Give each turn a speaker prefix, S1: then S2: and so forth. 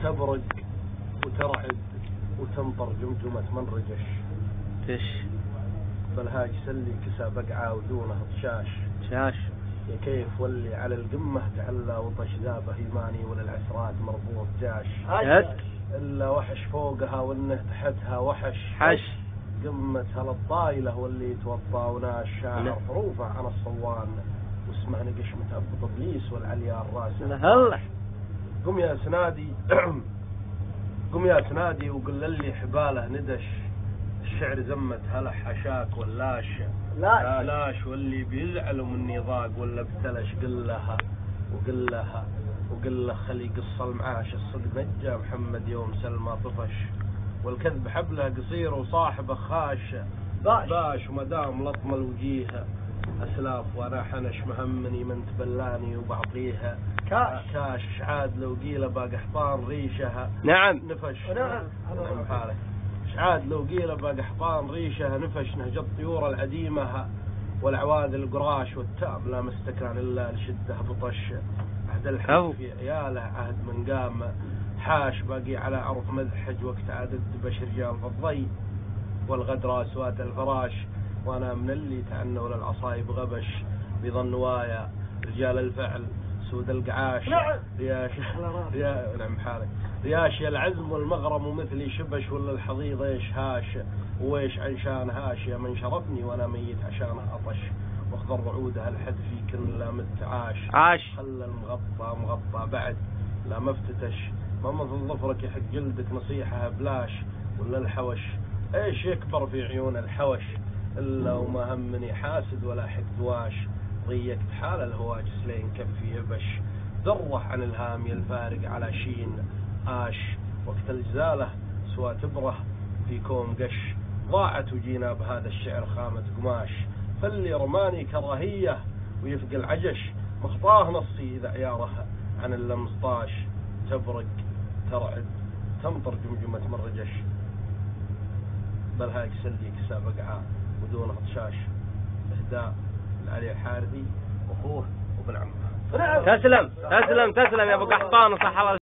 S1: تبرق وترعد وتمطر جمجمة من رجش.
S2: تش
S1: فالهاج سلي كسى بقعة ودونه طشاش.
S2: شاش
S1: يا كيف واللي على القمة تعلى وطش ذابه يماني وللعسرات مربوط جاش. إلا وحش فوقها وإنه تحتها وحش.
S2: حش
S1: قمتها للطايلة واللي توضى وناش. شاعر حروفه عن الصوان واسمه نقش متأبط إبليس والعليا الراسه.
S2: هلا
S1: قم يا سنادي قم يا سنادي وقل للي حباله ندش. الشعر زمت هلا حشاك ولاش. لاش واللي بيزعلوا مني ضاق ولا ابتلش قل لها وقل له خلي قص المعاش. الصدق نجى محمد يوم سلمى طفش والكذب حبله قصير وصاحبه خاش. باش ومدام لطم الوجيه أسلاف وأنا حنش مهمني من تبلاني وبعطيها كاش عاد لو قيله باقي حطان ريشها.
S2: نعم
S1: نفش. نعم حالك عاد لو قيله باقي حطان ريشها. نفش نهج الطيور العديمة والعواد القراش والتعب لا مستكان إلا لشده بطش. عهد الحب في عياله عهد من قام حاش باقي على عرف مذحج وقت عدد بشر رجال في الضي والغدر أسواد الفراش. وانا من اللي تعنوا للعصايب غبش بظن نوايا رجال الفعل سود القعاش. نعم حالك رياش يا العزم والمغرم ومثلي شبش ولا الحضيض ايش هاش ويش عشان هاش. يا من شرفني وانا ميت عشانه عطش واخضر رعودها الحد في كل لا متعاش.
S2: عاش
S1: خلى المغطى بعد لا مفتتش ما مثل ظفرك يحق جلدك نصيحة بلاش. ولا الحوش ايش يكبر في عيون الحوش إلا وما همني حاسد ولا حقد واش. ضيقت حال الهواج سلين كفي يبش ذره عن الهامي الفارق على شين آش. وقت الجزالة سوى تبره في كوم قش ضاعت وجينا بهذا الشعر خامة قماش. فاللي رماني كراهية ويفقى العجش مخطاه نصي إذا عيارها عن اللمسطاش. تبرق ترعد تمطر جمجمة من رجش. بل هاي سلي كسا بقعة ودونه طشاش. إهداء لعلي الحارثي وأخوه وابن عمه.
S2: تسلم يا أبو قحطان وصح الله.